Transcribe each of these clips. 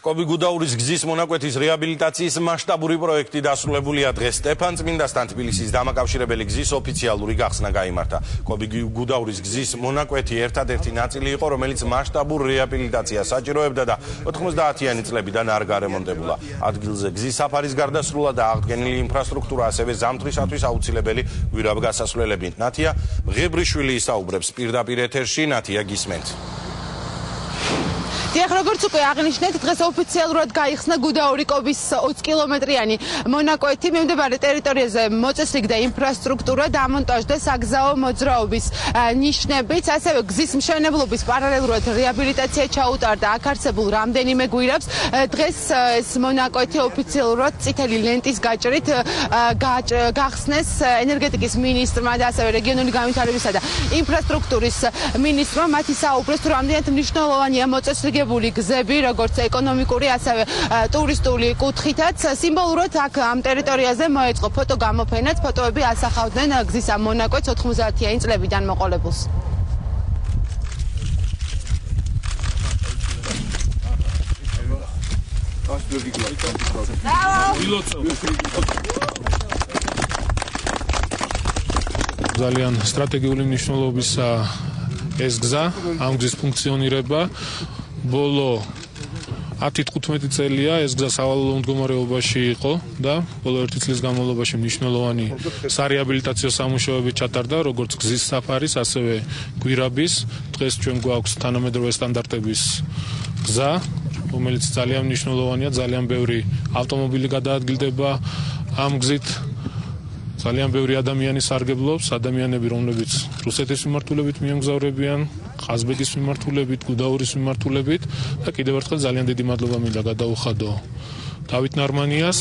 კობი გუდაურის გზის მონაკვეთის რეაბილიტაციის მასშტაბური პროექტი დასრულებულია დღეს. სტეფანწმინდასთან თბილისის დამაკავშირებელი გზის ოფიციალური გახსნა გაიმართა. კობი გუდაურის გზის მონაკვეთი ერთადერთი ნაწილი იყო, რომელიც მასშტაბურ რეაბილიტაციას საჭიროებდა და 90-იანი წლებიდან არ გარემონტებულა. ადგილზე გზის საფარის გარდა სრულად აღდგენილი ინფრასტრუქტურა, ასევე ზამთრისათვის აუცილებელი გვირაბგასასვლელები. ნათია ღებრიშვილი ისაუბრებს პირდაპირ ეთერში. ნათია, გისმენთ. დიახ, როგორც უკვე აღნიშნეთ, დღეს ოფიციალურად გაიხსნა გუდაური კობის 20 კილომეტრიანი მონაკვეთი. მიმდებარე ტერიტორიაზე მოწესრიგდა ინფრასტრუქტურა, დამონტაჟდა საგზაო მოძრაობის ნიშნებიც, ასევე გზის მშენებლობის პარალელურად რეაბილიტაცია ჩაუტარდა აქ არსებულ რამდენიმე გვირაბს. დღეს ეს მონაკვეთი ოფიციალურად წითელი ლენტის გაჭრით გახსნეს ენერგეტიკის მინისტრმა და ასევე რეგიონული განვითარებისა და ინფრასტრუქტურის მინისტრმა. მათი საუბრეს, თუ რამდენად მნიშვნელოვანია მოწესრიგება გზები, როგორც ეკონომიკური, ასევე ტურისტული კუთხითაც. სიმბოლურად აქ ამ ტერიტორიაზე მოეწყო ფოტოგამოფენაც. ფოტოები ასახავდნენ გზის ამ მონაკვეთს 90-იანი წლებიდან მოყოლებულს. ძალიან სტრატეგიული მნიშვნელობისა ეს გზა, ამ გზის ფუნქციონირება. ბოლო 10-15 წელია ეს გზა სავალალო მდგომარეობაში იყო და ბოლო 1 წლის განმავლობაში მნიშვნელოვანი სარეაბილიტაციო სამუშაოები ჩატარდა, როგორც გზის საფარის, ასევე გვირაბის. დღეს ჩვენ გვაქვს თანამედროვე სტანდარტების გზა, რომელიც ძალიან მნიშვნელოვანია, ძალიან ბევრი ავტომობილი გადაადგილდება ამ გზით. ძალიან ბევრი ადამიანი სარგებლობს, ადამიანები, რომლებიც რუსეთის მიმართულებით მიემგზავრებიან, ყაზბეგის მიმართულებით, გუდაურის მიმართულებით და კიდევ ერთხელ ძალიან დიდი მადლობა მინდა გადაუხადო დავით ნარმანიას,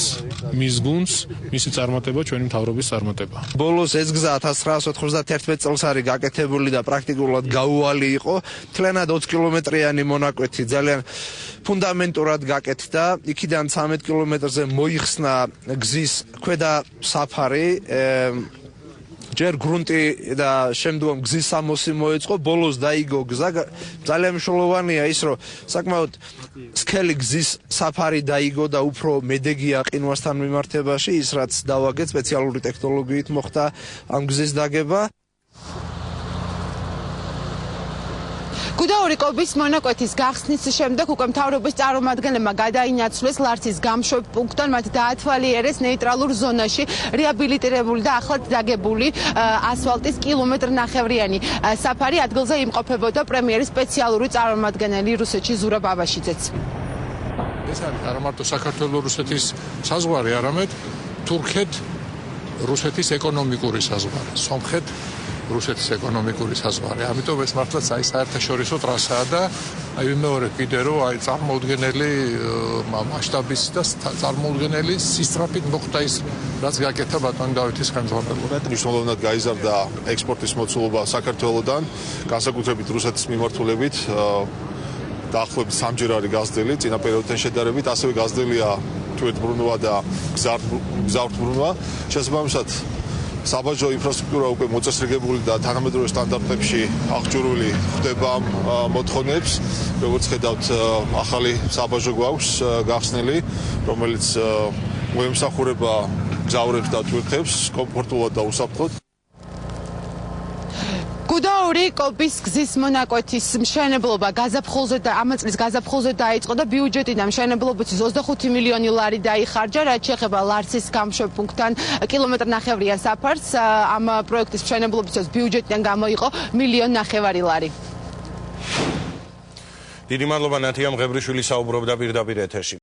მის გუნდს, მისი წარმატება ჩვენი მთავრობის წარმატება. ბოლოს ეს გზა 1991 წელს არის გაკეთებული და პრაქტიკულად გაუვალი იყო. მთლიანად 20 კილომეტრიანი მონაკვეთი ძალიან ფუნდამენტურად გაკეთდა. იქიდან 13 კილომეტრზე მოიხსნა გზის ქვედა საფარი. ჯერ გრუნტი და შემდგომ გზის სამოსი მოეწყო. ბოლოს დაიგო გზა. ძალიან მნიშვნელოვანია ის, რომ საკმაოდ სქელი გზის საფარი დაიგო და უფრო მედეგია ყინვასთან მიმართებაში. ის რაც დავაგეთ სპეციალური ტექნოლოგიით მოხდა ამ გზის დაგება. გუდაური კობის მონაკვეთის გახსნის შემდეგ უკვე მთავრობის წარმომადგენლებმა გადაინაცვლეს ლარცის გამშვებ პუნქტთან, მათ დაათვალიერეს ნეიტრალურ ზონაში რეაბილიტირებული და ახლად დაგებული ასფალტის კილომეტრნახევრიანი საფარი. ადგილზე იმყოფებოდა პრემიერის სპეციალური წარმომადგენელი რუსეთში ზურაბ ბაბაშიძეც. ეს არის არა მარტო საქართველოს-რუსეთის საზღვარი, არამედ თურქეთ-რუსეთის ეკონომიკური საზღვარი, სომხეთ-რუსეთის ეკონომიკური საზღვარი. ამიტომ ეს მართლაც საერთაშორისო ტრასაა და მეორე კიდე რომ წარმოუდგენელი მასშტაბის და წარმოუდგენელი სისწრაფით მოხდა ის, რაც გაკეთა ბატონი დავითის ხელმძღვანელობით. მნიშვნელოვნად გაიზარდა ექსპორტის მოცულობა საქართველოსთან, განსაკუთრებით რუსეთის მიმართულებით. დაახლოებით 3-ჯერ არის გაზრდილი წინა პერიოდთან შედარებით, ასევე გაზრდილია თვითმბრუნვა და გზავრთმბრუნვა. შესაბამისად, საბაჟო ინფრასტრუქტურა უკვე მოწესრიგებული და თანამედროვე სტანდარტებში აღჭურვილი ხდება ამ მოთხოვნებს. როგორც ხედავთ, ახალი საბაჟო გვაქვს გახსნილი, რომელიც მოემსახურება გზავრებს და ტვირთებს კომფორტულად და უსაფრთხოდ. გუდაური კობის გზის მონაკვეთის მშენებლობა გაზაფხულზე და ამ წლის გაზაფხულზე დაიწყო და ბიუჯეტიდან მშენებლობისთვის 25 მილიონი ლარი დაიხარჯა, რაც შეეხება ლარცის გამშვებ პუნქტთან კილომეტრნახევრიან საფარს. ამ პროექტის მშენებლობისთვის ბიუჯეტიდან გამოიყო 1,5 მილიონი ლარი. დიდი მადლობა ნათია ღებრიშვილი საუბრობდა პირდაპირ ეთერში.